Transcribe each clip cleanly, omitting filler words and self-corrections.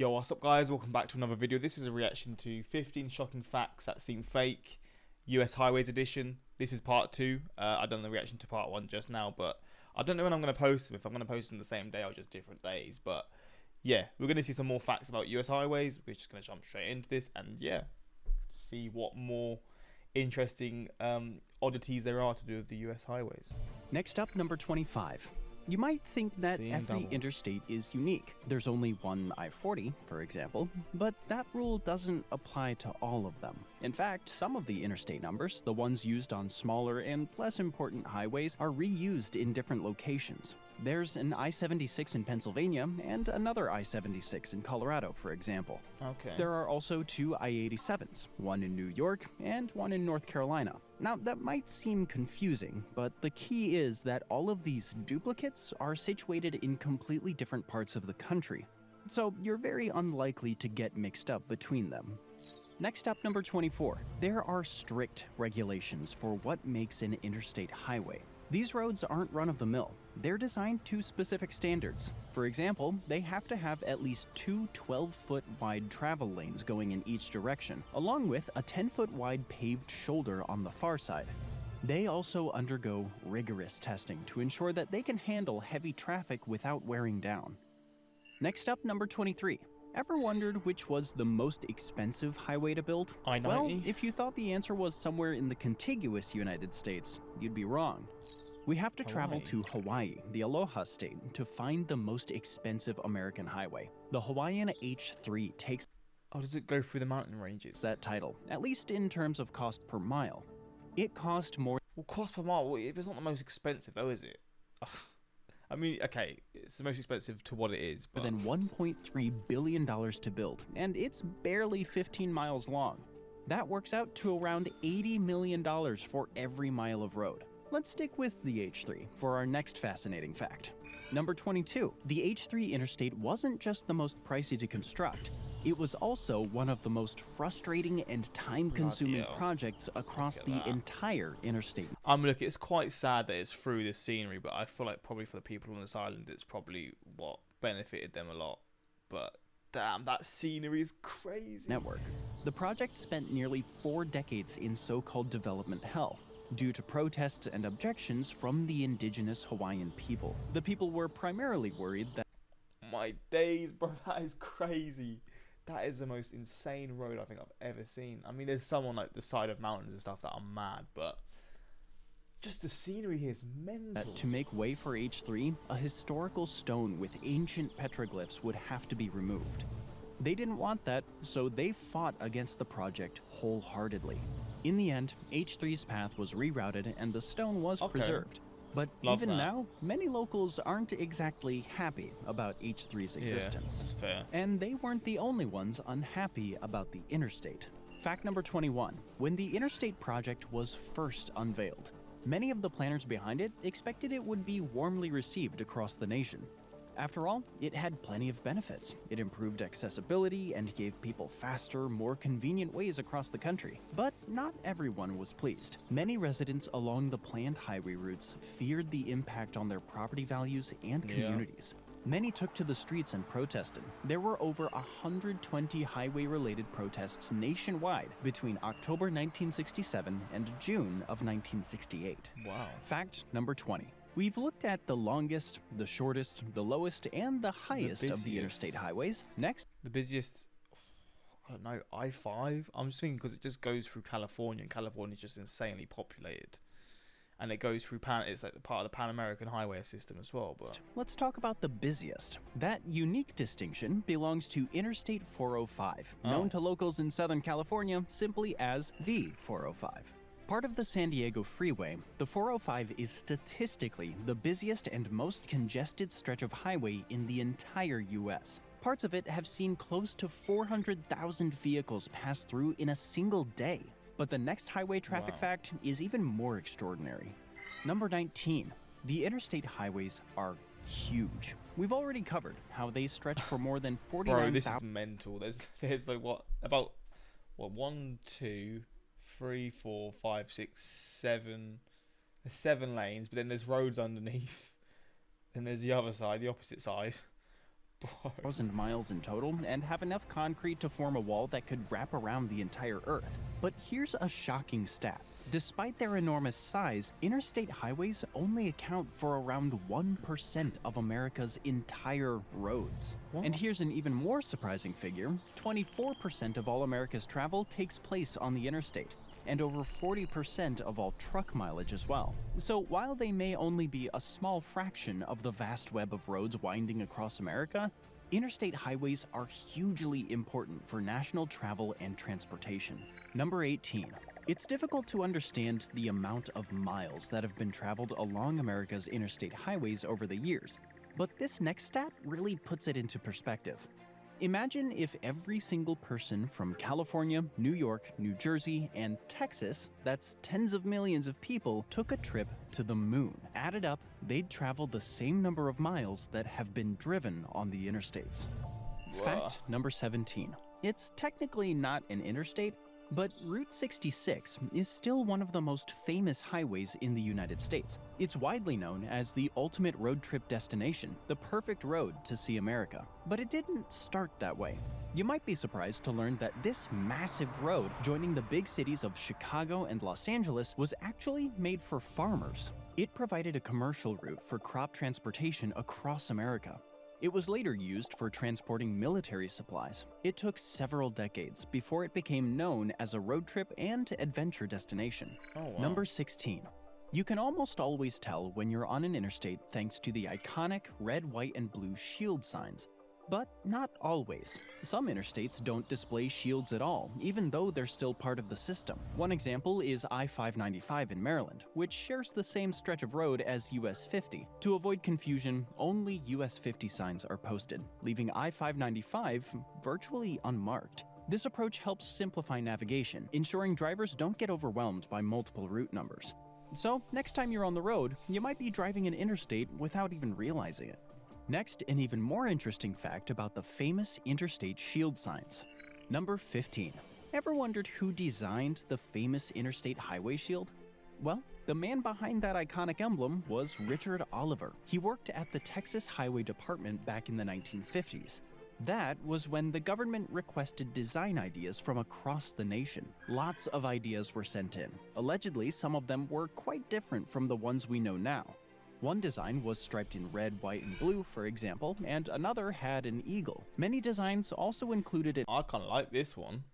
Yo, what's up guys? Welcome back to another video. This is a reaction to 15 shocking facts that seem fake, US Highways edition. This is part 2. I've done the reaction to part 1 just now, but I don't know when I'm going to post them. If I'm going to post them the same day or just different days. But yeah, we're going to see some more facts about US Highways. We're just going to jump straight into this and yeah, see what more interesting oddities there are to do with the US Highways. Next up, number 25. You might think that Seeing every double. interstate is unique. There's only one I-40, for example, but that rule doesn't apply to all of them. In fact, some of the interstate numbers, the ones used on smaller and less important highways, are reused in different locations. There's an I-76 in Pennsylvania and another I-76 in Colorado, for example. Okay. There are also two I-87s, one in New York and one in North Carolina. Now, that might seem confusing, but the key is that all of these duplicates are situated in completely different parts of the country, so you're very unlikely to get mixed up between them. Next up, number 24. There are strict regulations for what makes an interstate highway. These roads aren't run-of-the-mill. They're designed to specific standards. For example, they have to have at least two 12-foot wide travel lanes going in each direction, along with a 10-foot wide paved shoulder on the far side. They also undergo rigorous testing to ensure that they can handle heavy traffic without wearing down. Next up, number 23. Ever wondered which was the most expensive highway to build? I-90? Well, if you thought the answer was somewhere in the contiguous United States, you'd be wrong. We have to travel to Hawaii, the Aloha state, to find the most expensive American highway. The Hawaiian H3 takes Oh, does it go through the mountain ranges? that title, at least in terms of cost per mile. It cost more Well, cost per mile, it's not the most expensive though, is it? Ugh. I mean, okay, it's the most expensive to what it is, but than $1.3 billion to build, and it's barely 15 miles long. That works out to around $80 million for every mile of road. Let's stick with the H3 for our next fascinating fact. Number 22. The H3 interstate wasn't just the most pricey to construct, it was also one of the most frustrating and time-consuming Bloody hell. projects across Look the at that. entire interstate. I mean, look, it's quite sad that it's through this scenery, but I feel like probably for the people on this island, it's probably what benefited them a lot. But damn, that scenery is crazy. Network. The project spent nearly 4 decades in so-called development hell, due to protests and objections from the indigenous Hawaiian people. The people were primarily worried that My days, bro, that is crazy. That is the most insane road I think I've ever seen. I mean, there's some on like the side of mountains and stuff that are mad, but just the scenery here is mental. to make way for H3, a historical stone with ancient petroglyphs would have to be removed. They didn't want that, so they fought against the project wholeheartedly. In the end, H3's path was rerouted and the stone was Okay. preserved. But Love even that. now, many locals aren't exactly happy about H3's Yeah, existence. that's fair. And they weren't the only ones unhappy about the interstate. Fact number 21. When the interstate project was first unveiled, many of the planners behind it expected it would be warmly received across the nation. After all, it had plenty of benefits. It improved accessibility and gave people faster, more convenient ways across the country. But not everyone was pleased. Many residents along the planned highway routes feared the impact on their property values and Yeah. communities. Many took to the streets and protested. There were over 120 highway-related protests nationwide between October 1967 and June of 1968. Wow. Fact number 20. We've looked at the longest, the shortest, the lowest, and the highest of the busiest. interstate highways. Next, The busiest, I don't know, I-5? I'm just thinking because it just goes through California, and California is just insanely populated. And it goes through it's like the part of the Pan American highway system as well. But let's talk about the busiest. That unique distinction belongs to Interstate 405, known Oh. to locals in Southern California simply as the 405. Part of the San Diego Freeway, the 405 is statistically the busiest and most congested stretch of highway in the entire US. Parts of it have seen close to 400,000 vehicles pass through in a single day. But the next highway traffic Wow. fact is even more extraordinary. Number 19. The interstate highways are huge. We've already covered how they stretch for more than bro, 49,000 this is mental. There's like about 1, 2, 3, 4, 5, 6, 7. There's 7 lanes, but then there's roads underneath. Then there's the other side, the opposite side. 1,000 miles in total and have enough concrete to form a wall that could wrap around the entire Earth. But here's a shocking stat. Despite their enormous size, interstate highways only account for around 1% of America's entire roads. What? And here's an even more surprising figure. 24% of all America's travel takes place on the interstate, and over 40% of all truck mileage as well. So while they may only be a small fraction of the vast web of roads winding across America, interstate highways are hugely important for national travel and transportation. Number 18. It's difficult to understand the amount of miles that have been traveled along America's interstate highways over the years, but this next stat really puts it into perspective. Imagine if every single person from California, New York, New Jersey, and Texas, that's tens of millions of people, took a trip to the moon. Added up, they'd travel the same number of miles that have been driven on the interstates. Whoa. Fact number 17. It's technically not an interstate, but Route 66 is still one of the most famous highways in the United States. It's widely known as the ultimate road trip destination, the perfect road to see America. But it didn't start that way. You might be surprised to learn that this massive road joining the big cities of Chicago and Los Angeles was actually made for farmers. It provided a commercial route for crop transportation across America. It was later used for transporting military supplies. It took several decades before it became known as a road trip and adventure destination. Oh, wow. Number 16. You can almost always tell when you're on an interstate thanks to the iconic red, white, and blue shield signs. But not always. Some interstates don't display shields at all, even though they're still part of the system. One example is I-595 in Maryland, which shares the same stretch of road as US 50. To avoid confusion, only US 50 signs are posted, leaving I-595 virtually unmarked. This approach helps simplify navigation, ensuring drivers don't get overwhelmed by multiple route numbers. So, next time you're on the road, you might be driving an interstate without even realizing it. Next, an even more interesting fact about the famous interstate shield signs. Number 15. Ever wondered who designed the famous interstate highway shield? Well, the man behind that iconic emblem was Richard Oliver. He worked at the Texas Highway Department back in the 1950s. That was when the government requested design ideas from across the nation. Lots of ideas were sent in. Allegedly, some of them were quite different from the ones we know now. One design was striped in red, white, and blue, for example, and another had an eagle. Many designs also included I kind of like this one.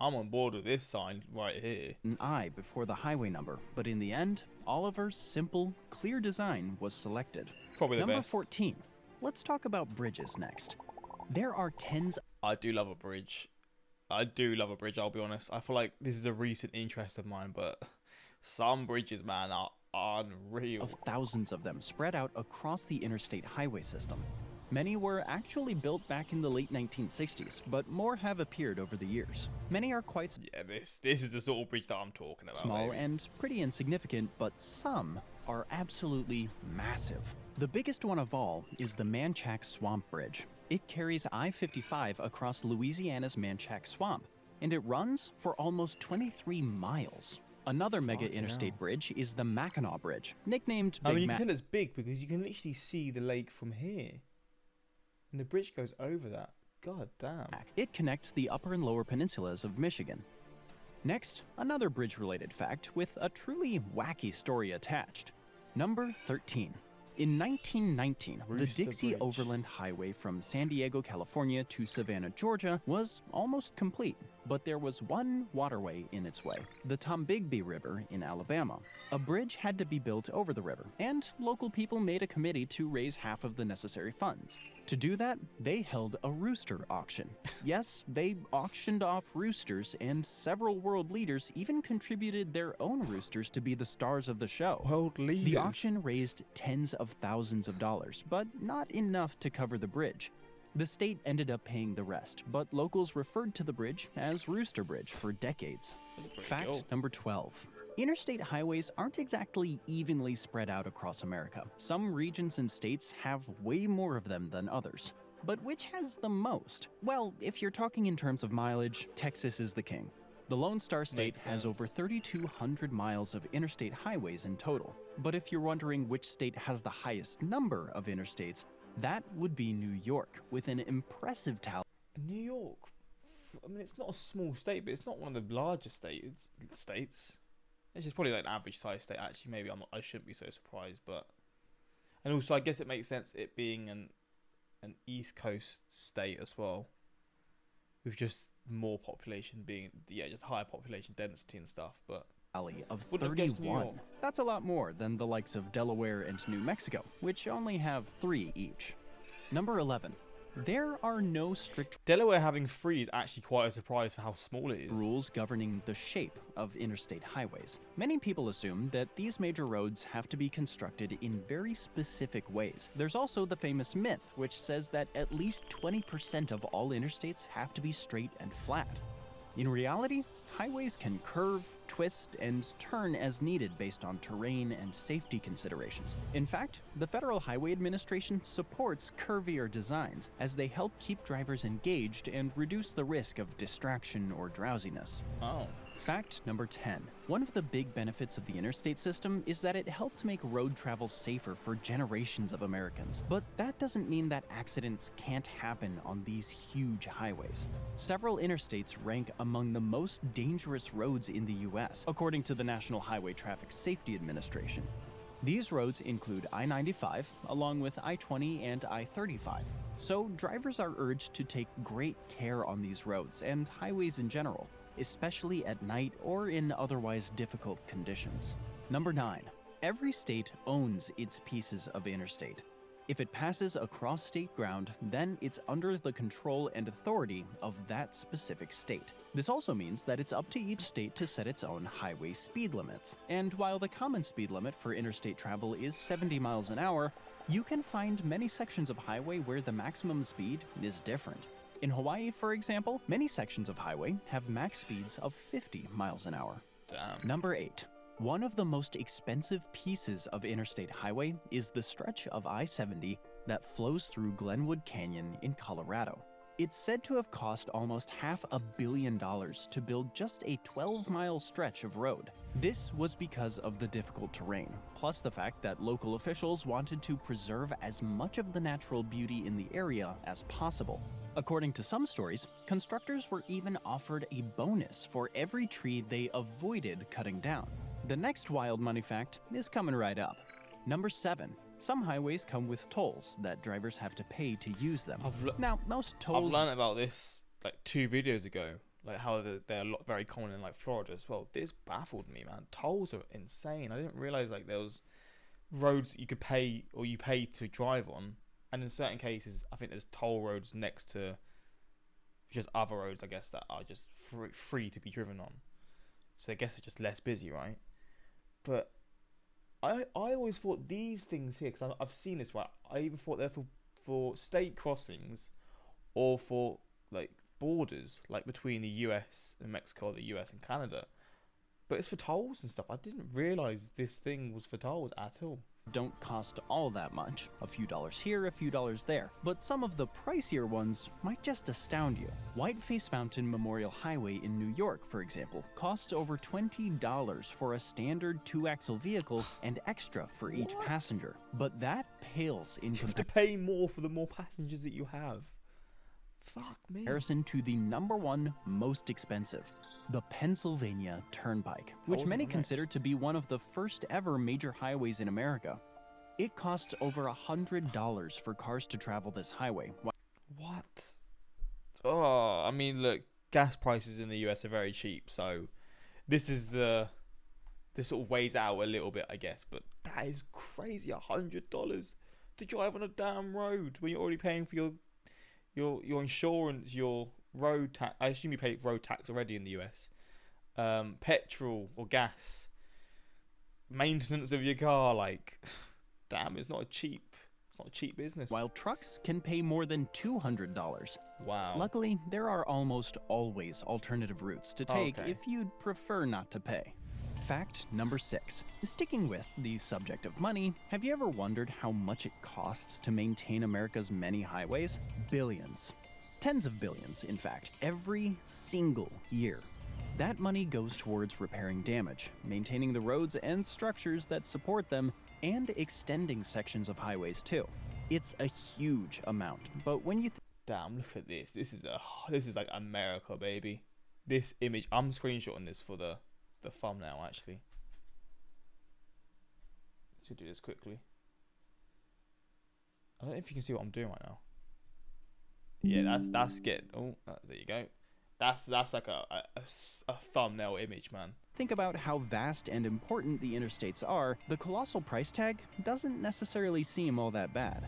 I'm on board with this sign right here. an I before the highway number, but in the end, Oliver's simple, clear design was selected. Probably the Number best. 14. Let's talk about bridges next. There are tens I do love a bridge. I'll be honest. I feel like this is a recent interest of mine, but some bridges, man, are unreal. of thousands of them spread out across the interstate highway system. Many were actually built back in the late 1960s, but more have appeared over the years. Many are quite Yeah, this is the sort of bridge that I'm talking about. small baby. and pretty insignificant, but some are absolutely massive. The biggest one of all is the Manchac Swamp Bridge. It carries I-55 across Louisiana's Manchac Swamp, and it runs for almost 23 miles. Another mega Fucking interstate hell. bridge is the Mackinac Bridge, nicknamed I mean, Big you Mac. can tell it's big because you can literally see the lake from here. And the bridge goes over that. God damn. It connects the upper and lower peninsulas of Michigan. Next, another bridge-related fact with a truly wacky story attached. Number 13. In 1919, the Rooster Dixie Bridge. Overland Highway from San Diego, California to Savannah, Georgia was almost complete, but there was one waterway in its way, the Tombigbee River in Alabama. A bridge had to be built over the river, and local people made a committee to raise half of the necessary funds. To do that, they held a rooster auction. Yes, they auctioned off roosters, and several world leaders even contributed their own roosters to be the stars of the show. World leaders. The auction raised tens of thousands of dollars, but not enough to cover the bridge. The state ended up paying the rest, but locals referred to the bridge as Rooster Bridge for decades. That's pretty Fact cool. number 12. Interstate highways aren't exactly evenly spread out across America. Some regions and states have way more of them than others. But which has the most? Well, if you're talking in terms of mileage, Texas is the king. The Lone Star State Makes has over sense. 3,200 miles of interstate highways in total. But if you're wondering which state has the highest number of interstates, That would be New York, with an impressive tally. New York, I mean, it's not a small state, but it's not one of the largest states. It's just probably like an average size state. Actually, maybe I shouldn't be so surprised, but and also I guess it makes sense it being an East Coast state as well, with just more population being just higher population density and stuff. But Of wouldn't have guessed New 31. York. That's a lot more than the likes of Delaware and New Mexico, which only have 3 each. Number 11. There are no strict Delaware having 3 is actually quite a surprise for how small it is. rules governing the shape of interstate highways. Many people assume that these major roads have to be constructed in very specific ways. There's also the famous myth, which says that at least 20% of all interstates have to be straight and flat. In reality, highways can curve, twist, and turn as needed based on terrain and safety considerations. In fact, the Federal Highway Administration supports curvier designs as they help keep drivers engaged and reduce the risk of distraction or drowsiness. Oh. Fact number 10. One of the big benefits of the interstate system is that it helped make road travel safer for generations of Americans. But that doesn't mean that accidents can't happen on these huge highways. Several interstates rank among the most dangerous roads in the US, according to the National Highway Traffic Safety Administration. These roads include I-95, along with I-20 and I-35. So drivers are urged to take great care on these roads and highways in general, especially at night or in otherwise difficult conditions. Number 9. Every state owns its pieces of interstate. If it passes across state ground, then it's under the control and authority of that specific state. This also means that it's up to each state to set its own highway speed limits. And while the common speed limit for interstate travel is 70 miles an hour, you can find many sections of highway where the maximum speed is different. In Hawaii, for example, many sections of highway have max speeds of 50 miles an hour. Damn. Number 8. One of the most expensive pieces of interstate highway is the stretch of I-70 that flows through Glenwood Canyon in Colorado. It's said to have cost almost $500 million to build just a 12-mile stretch of road. This was because of the difficult terrain, plus the fact that local officials wanted to preserve as much of the natural beauty in the area as possible. According to some stories, constructors were even offered a bonus for every tree they avoided cutting down. The next wild money fact is coming right up. Number 7. Some highways come with tolls that drivers have to pay to use them. Now, most tolls... I've learned about this like 2 videos ago, like how they're very common in like Florida as well. This baffled me, man. Tolls are insane. I didn't realize like there was roads you could pay or you pay to drive on, and in certain cases, I think there's toll roads next to just other roads, I guess, that are just free to be driven on. So I guess it's just less busy, right? But I always thought these things here, because I've seen this, right? I even thought they're for state crossings or for like borders, like between the US and Mexico, or the US and Canada. But it's for tolls and stuff. I didn't realize this thing was for tolls at all. Don't cost all that much. A few dollars here, a few dollars there. But some of the pricier ones might just astound you. Whiteface Mountain Memorial Highway in New York, for example, costs over $20 for a standard 2-axle vehicle and extra for each passenger. But that pales in You have to pay more for the more passengers that you have. Fuck me. comparison to the number 1 most expensive, the Pennsylvania Turnpike, which many consider to be one of the first ever major highways in America. It costs over $100 for cars to travel this highway. What? Oh, I mean, look, gas prices in the US are very cheap, so this sort of weighs out a little bit, I guess. But that is crazy, $100 to drive on a damn road when you're already paying for your insurance, your road tax. I assume you pay road tax already in the US. Petrol or gas, maintenance of your car. Like, damn, it's not a cheap business. While trucks can pay more than $200. Wow. Luckily, there are almost always alternative routes to take if you'd prefer not to pay. Fact number 6. Sticking with the subject of money, have you ever wondered how much it costs to maintain America's many highways? Billions. Tens of billions, in fact, every single year. That money goes towards repairing damage, maintaining the roads and structures that support them, and extending sections of highways too. It's a huge amount, but when you Damn, look at this. This is like America, baby. This image, I'm screenshotting this for the thumbnail actually. Let's do this quickly. I don't know if you can see what I'm doing right now. Yeah, that's get. Oh, there you go. That's like a thumbnail image, man. think about how vast and important the interstates are, the colossal price tag doesn't necessarily seem all that bad.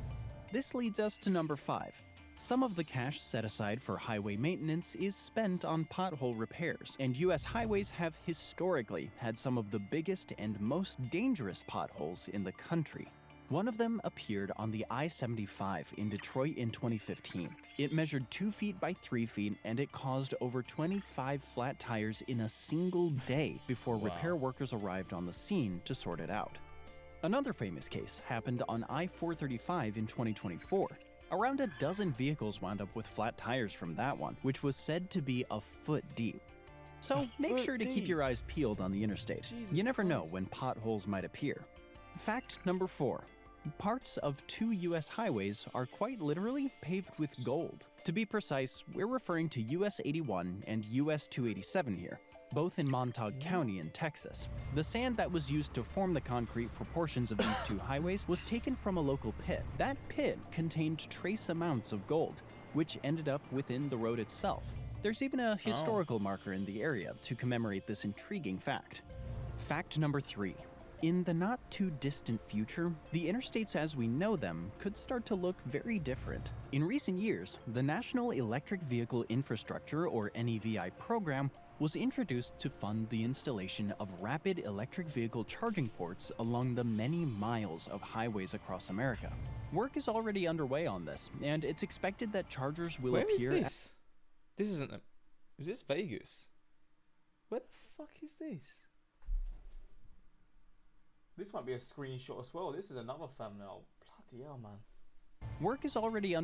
This leads us to number 5. Some of the cash set aside for highway maintenance is spent on pothole repairs, and US highways have historically had some of the biggest and most dangerous potholes in the country. One of them appeared on the I-75 in Detroit in 2015. It measured 2 feet by 3 feet, and it caused over 25 flat tires in a single day before repair workers arrived on the scene to sort it out. Another famous case happened on I-435 in 2024. Around a dozen vehicles wound up with flat tires from that one, which was said to be a foot deep. So make sure to keep your eyes peeled on the interstate. You never know when potholes might appear. Fact number 4. Parts of 2 US highways are quite literally paved with gold. To be precise, we're referring to US 81 and US 287 here, both in Montauk County in Texas. The sand that was used to form the concrete for portions of these 2 highways was taken from a local pit. That pit contained trace amounts of gold, which ended up within the road itself. There's even a historical marker in the area to commemorate this intriguing fact. Fact number 3. In the not-too-distant future, the interstates as we know them could start to look very different. In recent years, the National Electric Vehicle Infrastructure, or NEVI program, was introduced to fund the installation of rapid electric vehicle charging ports along the many miles of highways across America. Work is already underway on this, and it's expected that chargers will appear. Where is this? This isn't. Is this Vegas? Where the fuck is this? This might be a screenshot as well. This is another thumbnail. Bloody hell, man. Work is already I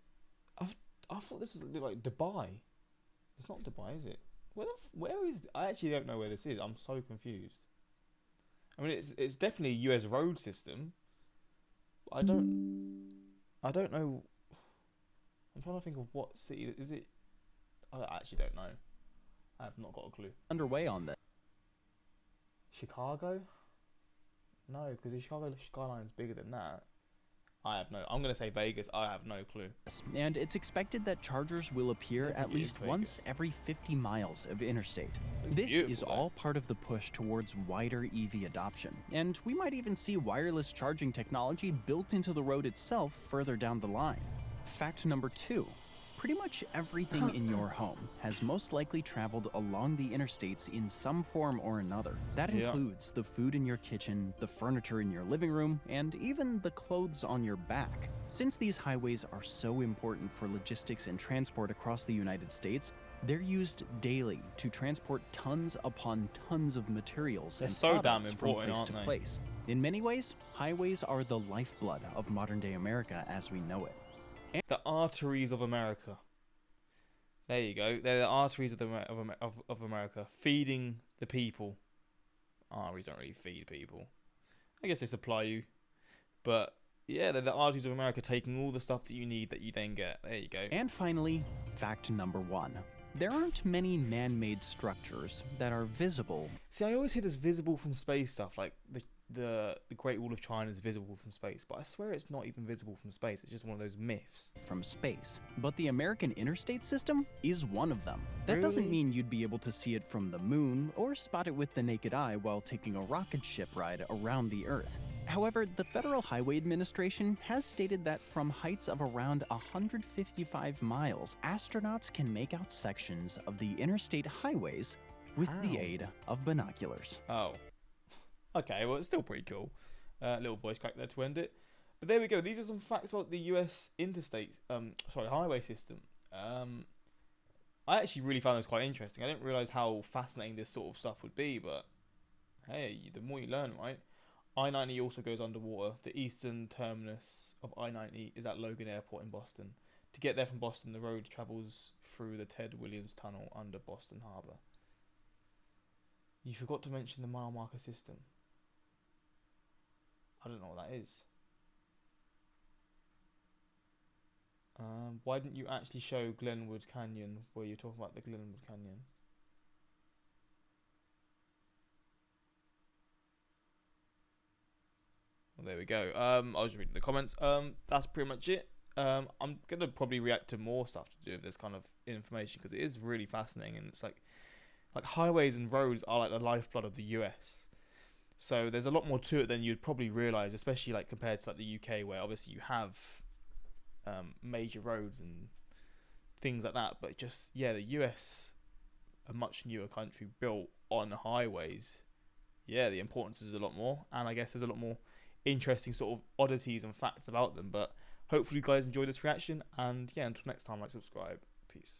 thought this was like Dubai. It's not Dubai, is it? Where is? I actually don't know where this is. I'm so confused. I mean, it's definitely a US road system. I don't know. I'm trying to think of what city is it. I actually don't know. I have not got a clue. Underway on this. Chicago? No, because the Chicago skyline is bigger than that. I'm going to say Vegas. I have no clue. And it's expected that chargers will appear at least once every 50 miles of interstate. This is all part of the push towards wider EV adoption. And we might even see wireless charging technology built into the road itself further down the line. Fact number 2. Pretty much everything in your home has most likely traveled along the interstates in some form or another. That includes the food in your kitchen, the furniture in your living room, and even the clothes on your back. Since these highways are so important for logistics and transport across the United States, they're used daily to transport tons upon tons of materials and products from place to place. In many ways, highways are the lifeblood of modern-day America as we know it. The arteries of America. There you go. They're the arteries of America, feeding the people. Arteries don't really feed people. I guess they supply you. But yeah, they're the arteries of America, taking all the stuff that you need that you then get. There you go. And finally, fact number 1. There aren't many man-made structures that are visible. See, I always hear this visible from space stuff, like the Great Wall of China is visible from space, but I swear it's not even visible from space. It's just one of those myths. From space. But the American interstate system is one of them. That doesn't mean you'd be able to see it from the moon or spot it with the naked eye while taking a rocket ship ride around the Earth. However, the Federal Highway Administration has stated that from heights of around 155 miles, astronauts can make out sections of the interstate highways with the aid of binoculars. Oh. Okay, well, it's still pretty cool. Little voice crack there to end it. But there we go. These are some facts about the US highway system. I actually really found this quite interesting. I didn't realise how fascinating this sort of stuff would be, but hey, the more you learn, right? I-90 also goes underwater. The eastern terminus of I-90 is at Logan Airport in Boston. To get there from Boston, the road travels through the Ted Williams Tunnel under Boston Harbor. You forgot to mention the mile marker system. I don't know what that is. Why didn't you actually show Glenwood Canyon where you're talking about the Glenwood Canyon? Well, there we go. I was reading the comments. That's pretty much it. I'm gonna probably react to more stuff to do with this kind of information because it is really fascinating, and it's like highways and roads are like the lifeblood of the US. So there's a lot more to it than you'd probably realize, especially like compared to like the UK, where obviously you have major roads and things like that. But just yeah, the US, a much newer country built on highways. Yeah, the importance is a lot more, and I guess there's a lot more interesting sort of oddities and facts about them. But hopefully you guys enjoyed this reaction, and yeah, until next time, like, subscribe. Peace.